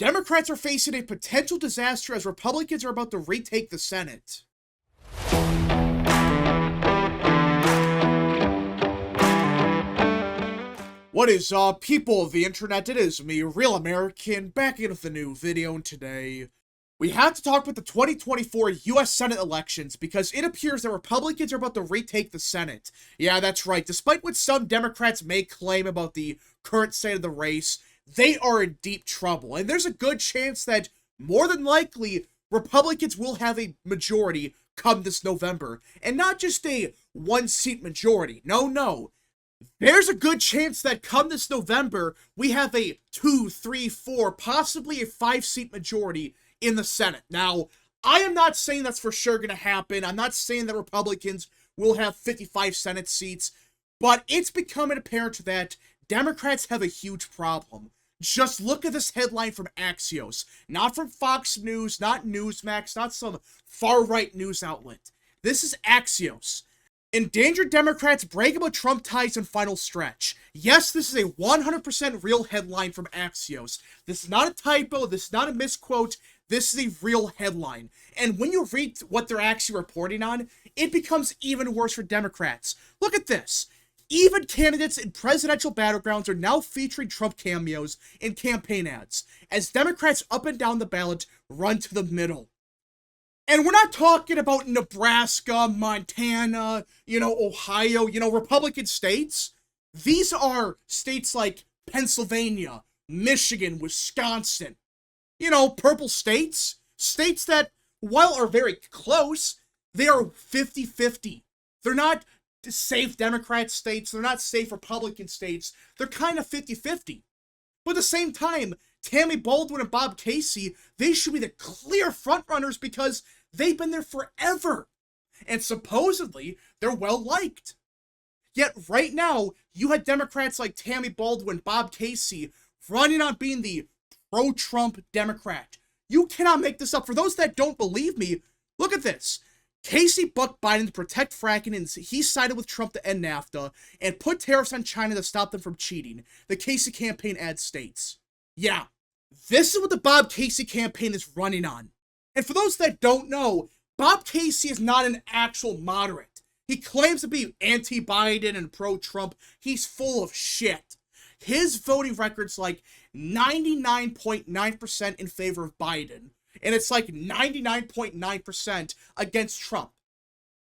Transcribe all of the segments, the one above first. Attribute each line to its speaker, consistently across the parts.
Speaker 1: Democrats are facing a potential disaster as Republicans are about to retake the Senate. What is up, people of the internet? It is me, Real American, back in with a new video, and today we have to talk about the 2024 US Senate elections because it appears that Republicans are about to retake the Senate. Yeah, that's right. Despite what some Democrats may claim about the current state of the race, they are in deep trouble, and there's a good chance that, more than likely, Republicans will have a majority come this November, and not just a one-seat majority. No. There's a good chance that come this November, we have a 2, 3, 4, possibly a 5-seat majority in the Senate. Now, I am not saying that's for sure going to happen. I'm not saying that Republicans will have 55 Senate seats, but it's becoming apparent that Democrats have a huge problem. Just look at this headline from Axios, not from Fox News, not Newsmax, not some far-right news outlet. This is Axios. Endangered Democrats brag about Trump ties in final stretch. Yes, this is a 100% real headline from Axios. This is not a typo, this is not a misquote, this is a real headline. And when you read what they're actually reporting on, it becomes even worse for Democrats. Look at this. Even candidates in presidential battlegrounds are now featuring Trump cameos in campaign ads, as Democrats up and down the ballot run to the middle. And we're not talking about Nebraska, Montana, Ohio, Republican states. These are states like Pennsylvania, Michigan, Wisconsin. Purple states. States that, while are very close, they are 50-50. They're not safe Democrat states. They're not safe Republican states. They're kind of 50-50. But at the same time, Tammy Baldwin and Bob Casey, they should be the clear frontrunners because they've been there forever. And supposedly, they're well-liked. Yet right now, you had Democrats like Tammy Baldwin, Bob Casey, running on being the pro-Trump Democrat. You cannot make this up. For those that don't believe me, look at this. Casey bucked Biden to protect fracking, and he sided with Trump to end NAFTA and put tariffs on China to stop them from cheating. The Casey campaign ad states. Yeah, this is what the Bob Casey campaign is running on. And for those that don't know, Bob Casey is not an actual moderate. He claims to be anti-Biden and pro-Trump. He's full of shit. His voting record's like 99.9% in favor of Biden. And it's like 99.9% against Trump.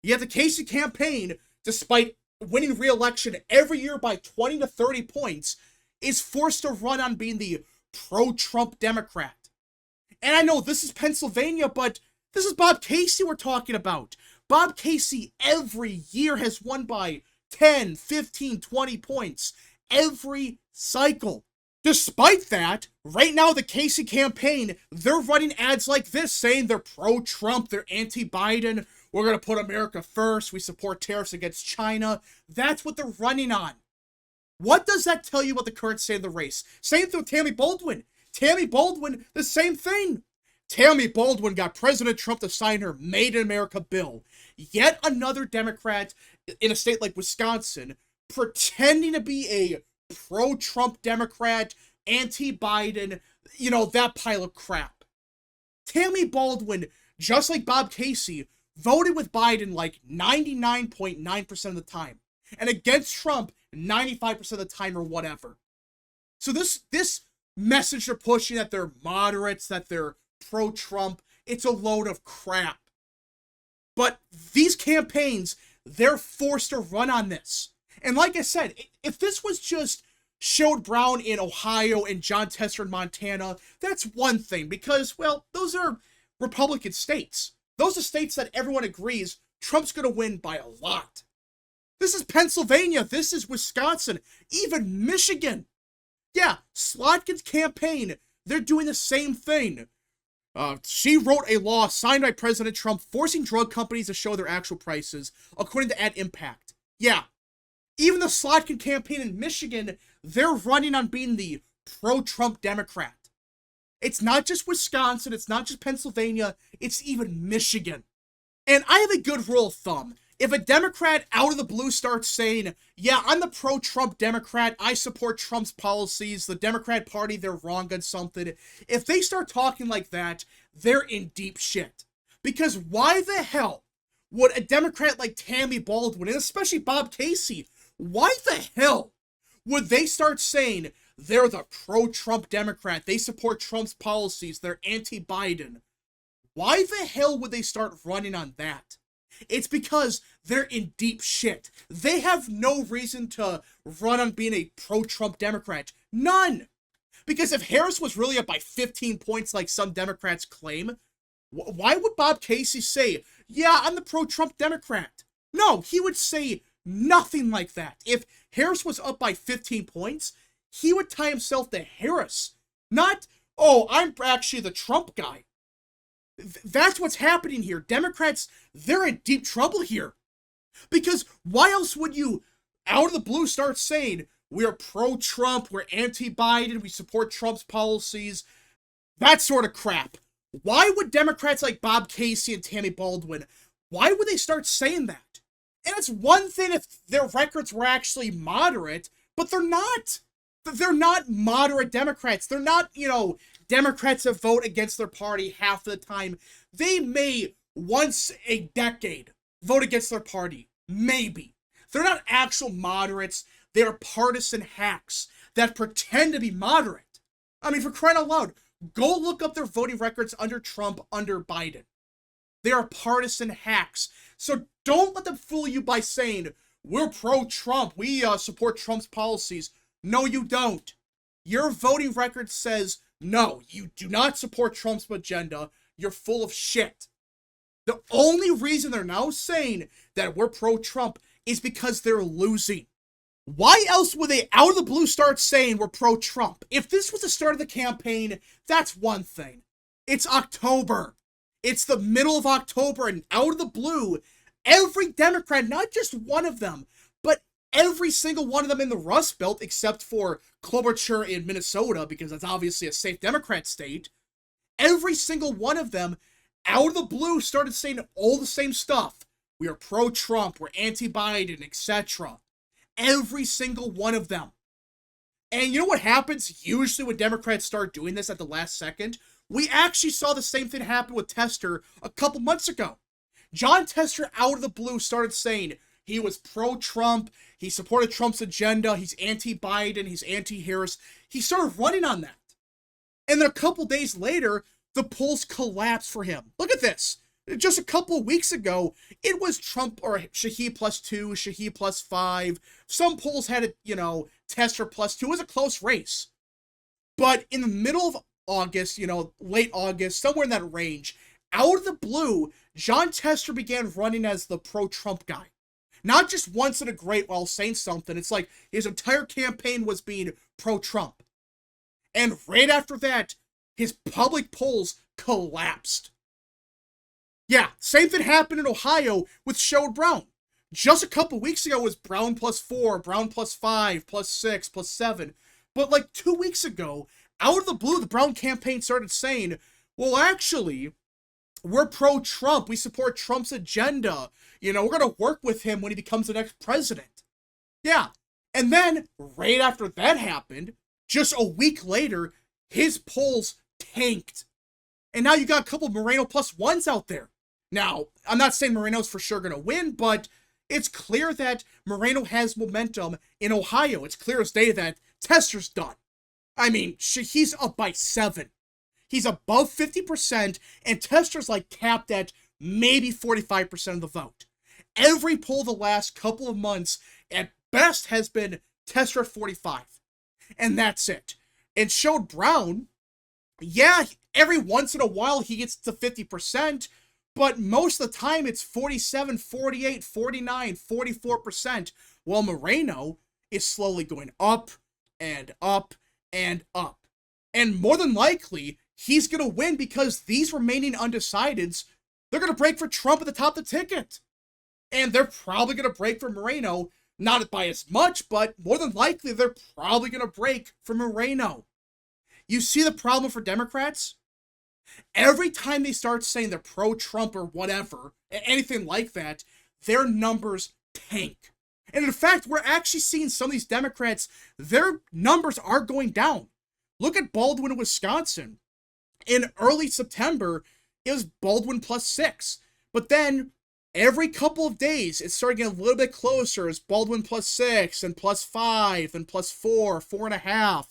Speaker 1: Yet the Casey campaign, despite winning re-election every year by 20 to 30 points, is forced to run on being the pro-Trump Democrat. And I know this is Pennsylvania, but this is Bob Casey we're talking about. Bob Casey every year has won by 10, 15, 20 points every cycle. Despite that, right now the Casey campaign, they're running ads like this saying they're pro-Trump, they're anti-Biden, we're going to put America first, we support tariffs against China. That's what they're running on. What does that tell you about the current state of the race? Same thing with Tammy Baldwin. Tammy Baldwin, the same thing. Tammy Baldwin got President Trump to sign her Made in America bill. Yet another Democrat in a state like Wisconsin pretending to be a pro-Trump Democrat, anti-Biden, that pile of crap. Tammy Baldwin, just like Bob Casey, voted with Biden like 99.9% of the time. And against Trump, 95% of the time or whatever. So this message they're pushing that they're moderates, that they're pro-Trump, it's a load of crap. But these campaigns, they're forced to run on this. And like I said, if this was just Sherrod Brown in Ohio and John Tester in Montana, that's one thing because, well, those are Republican states. Those are states that everyone agrees Trump's going to win by a lot. This is Pennsylvania. This is Wisconsin. Even Michigan. Yeah, Slotkin's campaign, they're doing the same thing. She wrote a law signed by President Trump forcing drug companies to show their actual prices, according to Ad Impact. Yeah, even the Slotkin campaign in Michigan, they're running on being the pro-Trump Democrat. It's not just Wisconsin, it's not just Pennsylvania, it's even Michigan. And I have a good rule of thumb. If a Democrat out of the blue starts saying, yeah, I'm the pro-Trump Democrat, I support Trump's policies, the Democrat Party, they're wrong on something, if they start talking like that, they're in deep shit. Because why the hell would a Democrat like Tammy Baldwin, and especially Bob Casey, why the hell would they start saying they're the pro-Trump Democrat, they support Trump's policies, they're anti-Biden? Why the hell would they start running on that? It's because they're in deep shit. They have no reason to run on being a pro-Trump Democrat. None. Because if Harris was really up by 15 points like some Democrats claim, why would Bob Casey say, yeah, I'm the pro-Trump Democrat? No, he would say nothing like that. If Harris was up by 15 points, he would tie himself to Harris. Not, oh, I'm actually the Trump guy. That's what's happening here. Democrats, they're in deep trouble here. Because why else would you, out of the blue, start saying, we're pro-Trump, we're anti-Biden, we support Trump's policies, that sort of crap. Why would Democrats like Bob Casey and Tammy Baldwin, why would they start saying that? And it's one thing if their records were actually moderate, but they're not. They're not moderate Democrats. They're not, Democrats that vote against their party half the time. They may once a decade vote against their party. Maybe. They're not actual moderates. They're partisan hacks that pretend to be moderate. I mean, for crying out loud, go look up their voting records under Trump, under Biden. They are partisan hacks. So don't let them fool you by saying, we're pro-Trump, we support Trump's policies. No, you don't. Your voting record says, no, you do not support Trump's agenda. You're full of shit. The only reason they're now saying that we're pro-Trump is because they're losing. Why else would they out of the blue start saying we're pro-Trump? If this was the start of the campaign, that's one thing. It's October. It's the middle of October, and out of the blue, every Democrat, not just one of them, but every single one of them in the Rust Belt, except for Klobuchar in Minnesota, because that's obviously a safe Democrat state, every single one of them, out of the blue, started saying all the same stuff. We are pro-Trump, we're anti-Biden, etc. Every single one of them. And you know what happens usually when Democrats start doing this at the last second? We actually saw the same thing happen with Tester a couple months ago. John Tester, out of the blue, started saying he was pro-Trump, he supported Trump's agenda, he's anti-Biden, he's anti-Harris. He started running on that. And then a couple days later, the polls collapsed for him. Look at this. Just a couple of weeks ago, it was Trump or Shaheed +2, Shaheed +5. Some polls had it, Tester +2. It was a close race. But in the middle of August, late August, somewhere in that range, out of the blue, John Tester began running as the pro-Trump guy. Not just once in a great while saying something. It's like his entire campaign was being pro-Trump. And right after that, his public polls collapsed. Yeah, same thing happened in Ohio with Sherrod Brown. Just a couple weeks ago it was Brown +4, Brown +5, +6, +7. But like 2 weeks ago, out of the blue, the Brown campaign started saying, well, actually, we're pro-Trump. We support Trump's agenda. We're going to work with him when he becomes the next president. Yeah. And then, right after that happened, just a week later, his polls tanked. And now you got a couple of Moreno +1s out there. Now, I'm not saying Moreno's for sure going to win, but it's clear that Moreno has momentum in Ohio. It's clear as day that Tester's done. I mean, he's up by 7. He's above 50%, and Tester's like capped at maybe 45% of the vote. Every poll the last couple of months, at best, has been Tester at 45. And that's it. And Sherrod Brown, yeah, every once in a while he gets to 50%, but most of the time it's 47, 48, 49, 44%, while Moreno is slowly going up and up and up. And more than likely, he's going to win because these remaining undecideds, they're going to break for Trump at the top of the ticket. And they're probably going to break for Moreno, not by as much, but more than likely, they're probably going to break for Moreno. You see the problem for Democrats? Every time they start saying they're pro-Trump or whatever, anything like that, their numbers tank. And in fact, we're actually seeing some of these Democrats, their numbers are going down. Look at Baldwin, Wisconsin. In early September, it was Baldwin +6. But then, every couple of days, it started getting a little bit closer as Baldwin +6, and +5, and +4, 4.5.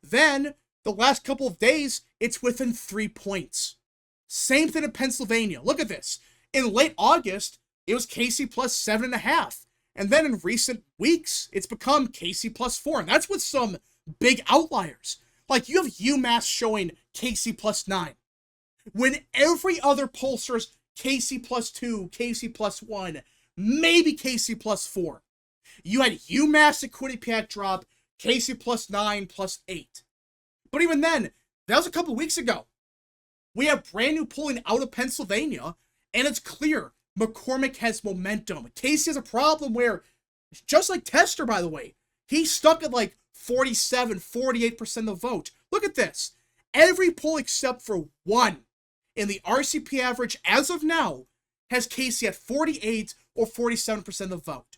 Speaker 1: Then, the last couple of days, it's within 3 points. Same thing in Pennsylvania. Look at this. In late August, it was Casey +7.5. And then in recent weeks, it's become Casey +4. And that's with some big outliers. Like, you have UMass showing Casey +9. When every other pollster's Casey +2, Casey +1, maybe Casey +4. You had UMass at Quinnipiac drop Casey +9, +8. But even then, that was a couple weeks ago. We have brand new polling out of Pennsylvania, and it's clear McCormick has momentum. Casey has a problem where, just like Tester, by the way, he's stuck at like 47, 48% of the vote. Look at this. Every poll except for one in the RCP average as of now has Casey at 48 or 47% of the vote.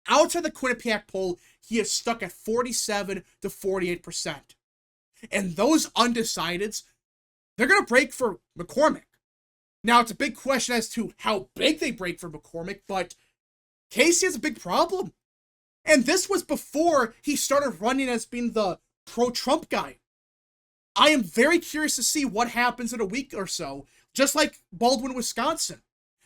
Speaker 1: Outside the Quinnipiac poll, he is stuck at 47 to 48%. And those undecideds, they're going to break for McCormick. Now, it's a big question as to how big they break for McCormick, but Casey has a big problem. And this was before he started running as being the pro-Trump guy. I am very curious to see what happens in a week or so, just like Baldwin, Wisconsin.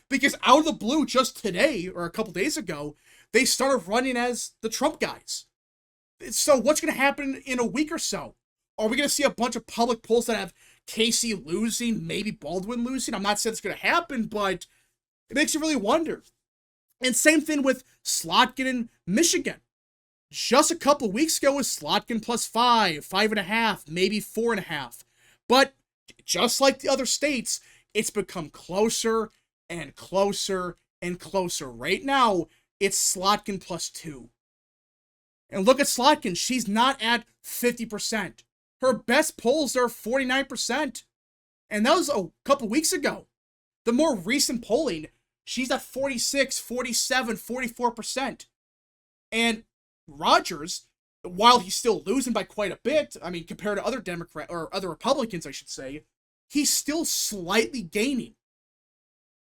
Speaker 1: Because out of the blue, just today, or a couple days ago, they started running as the Trump guys. So what's going to happen in a week or so? Are we going to see a bunch of public polls that have Casey losing, maybe Baldwin losing? I'm not saying it's going to happen, but it makes you really wonder. And same thing with Slotkin in Michigan. Just a couple weeks ago was Slotkin +5, 5.5, maybe 4.5. But just like the other states, it's become closer and closer and closer. Right now, it's Slotkin +2. And look at Slotkin. She's not at 50%. Her best polls are 49%. And that was a couple weeks ago. The more recent polling, she's at 46, 47, 44%. And Rogers, while he's still losing by quite a bit, I mean, compared to other Democrats, or other Republicans, I should say, he's still slightly gaining.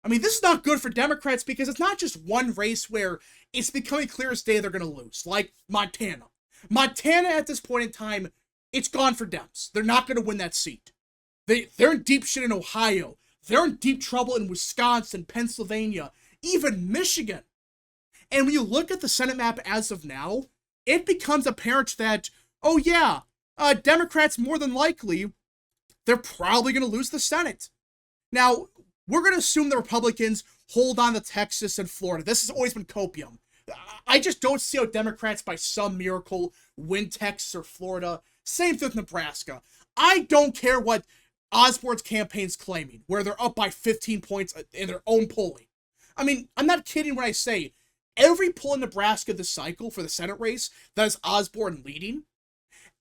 Speaker 1: I mean, this is not good for Democrats because it's not just one race where it's becoming clear as day they're going to lose, like Montana. Montana, at this point in time, it's gone for Dems. They're not going to win that seat. They're in deep shit in Ohio. They're in deep trouble in Wisconsin, Pennsylvania, even Michigan. And when you look at the Senate map as of now, it becomes apparent that, oh yeah, Democrats more than likely, they're probably going to lose the Senate. Now, we're going to assume the Republicans hold on to Texas and Florida. This has always been copium. I just don't see how Democrats, by some miracle, win Texas or Florida. Same thing with Nebraska. I don't care what Osborne's campaign's claiming, where they're up by 15 points in their own polling. I mean, I'm not kidding when I say every poll in Nebraska this cycle for the Senate race that is Osborne leading,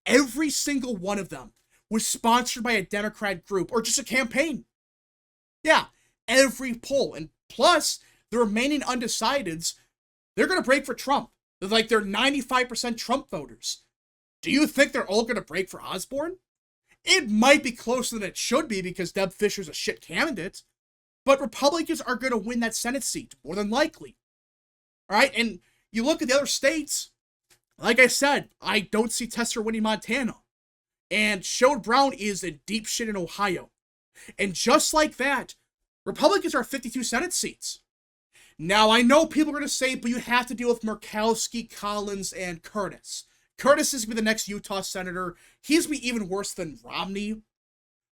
Speaker 1: every single one of them was sponsored by a Democrat group or just a campaign. Yeah, every poll. And plus, the remaining undecideds, they're going to break for Trump. They're 95% Trump voters. Do you think they're all going to break for Osborne? It might be closer than it should be because Deb Fischer's a shit candidate, but Republicans are going to win that Senate seat, more than likely. All right, and you look at the other states, like I said, I don't see Tester winning Montana. And Sherrod Brown is in deep shit in Ohio. And just like that, Republicans are 52 Senate seats. Now, I know people are going to say, but you have to deal with Murkowski, Collins, and Curtis. Curtis is going to be the next Utah senator. He's going to be even worse than Romney.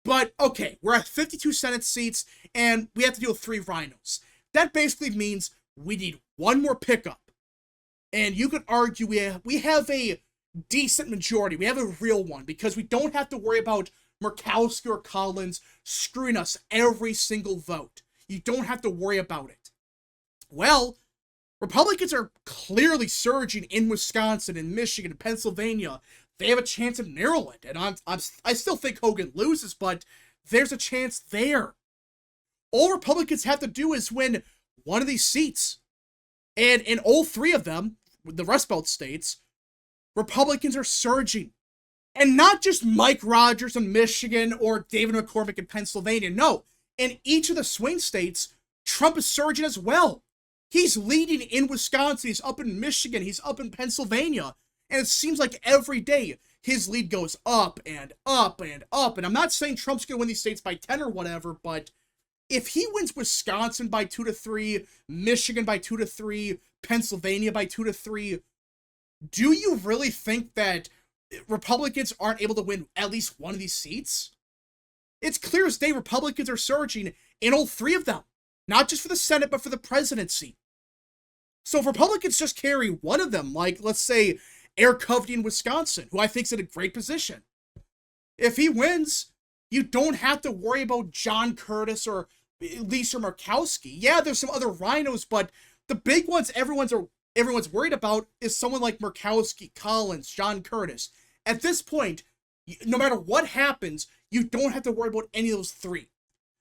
Speaker 1: But, okay, we're at 52 Senate seats, and we have to deal with 3 rhinos. That basically means we need one more pickup. And you could argue we have a decent majority. We have a real one, because we don't have to worry about Murkowski or Collins screwing us every single vote. You don't have to worry about it. Well, Republicans are clearly surging in Wisconsin, in Michigan, and Pennsylvania. They have a chance of Maryland, and I still think Hogan loses, but there's a chance there. All Republicans have to do is win one of these seats. And in all three of them, the Rust Belt states, Republicans are surging. And not just Mike Rogers in Michigan or David McCormick in Pennsylvania. No, in each of the swing states, Trump is surging as well. He's leading in Wisconsin, he's up in Michigan, he's up in Pennsylvania. And it seems like every day his lead goes up and up and up. And I'm not saying Trump's going to win these states by 10 or whatever, but if he wins Wisconsin by 2 to 3, Michigan by 2 to 3, Pennsylvania by 2 to 3, do you really think that Republicans aren't able to win at least one of these seats? It's clear as day Republicans are surging in all three of them. Not just for the Senate, but for the presidency. So if Republicans just carry one of them, like, let's say, Eric Kovney in Wisconsin, who I think is in a great position. If he wins, you don't have to worry about John Curtis or Lisa Murkowski. Yeah, there's some other rhinos, but the big ones everyone's worried about is someone like Murkowski, Collins, John Curtis. At this point, no matter what happens, you don't have to worry about any of those three.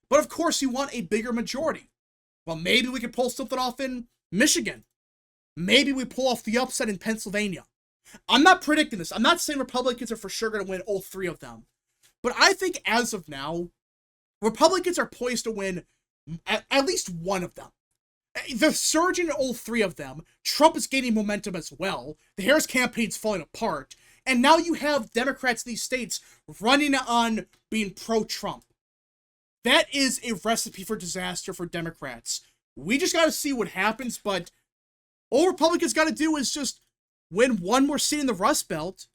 Speaker 1: But of course, you want a bigger majority. Well, maybe we could pull something off in Michigan. Maybe we pull off the upset in Pennsylvania. I'm not predicting this. I'm not saying Republicans are for sure going to win all three of them. But I think as of now, Republicans are poised to win at least one of them. They're surging in all three of them. Trump is gaining momentum as well. The Harris campaign's falling apart. And now you have Democrats in these states running on being pro-Trump. That is a recipe for disaster for Democrats. We just got to see what happens, but all Republicans got to do is just win one more seat in the Rust Belt,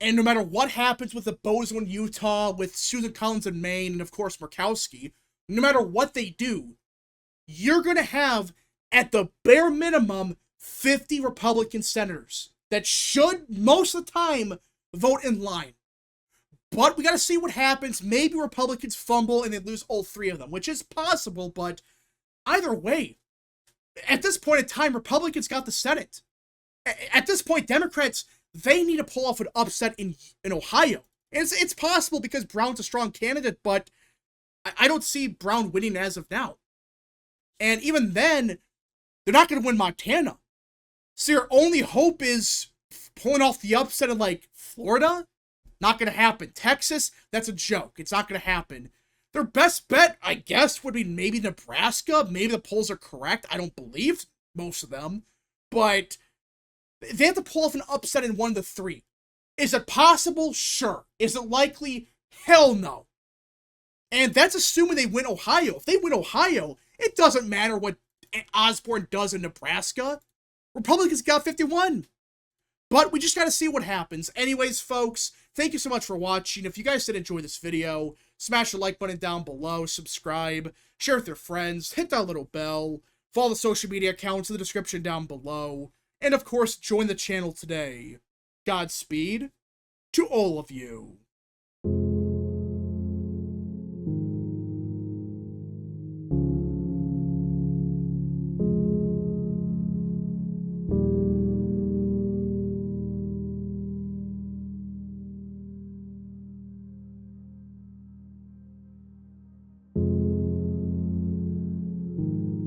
Speaker 1: and no matter what happens with the Bozo in Utah, with Susan Collins in Maine, and of course Murkowski, no matter what they do, you're going to have, at the bare minimum, 50 Republican senators that should, most of the time, vote in line. But we got to see what happens. Maybe Republicans fumble and they lose all three of them, which is possible, but either way, at this point in time, Republicans got the Senate. At this point, Democrats, they need to pull off an upset in Ohio. And it's possible because Brown's a strong candidate, but I don't see Brown winning as of now. And even then, they're not going to win Montana. So your only hope is pulling off the upset in, like, Florida? Not going to happen. Texas? That's a joke. It's not going to happen. Their best bet, I guess, would be maybe Nebraska. Maybe the polls are correct. I don't believe most of them. But they have to pull off an upset in one of the three. Is it possible? Sure. Is it likely? Hell no. And that's assuming they win Ohio. If they win Ohio, it doesn't matter what Osborne does in Nebraska. Republicans got 51. But we just got to see what happens. Anyways, folks, thank you so much for watching. If you guys did enjoy this video, smash the like button down below, subscribe, share with your friends, hit that little bell, follow the social media accounts in the description down below, and of course, join the channel today. Godspeed to all of you.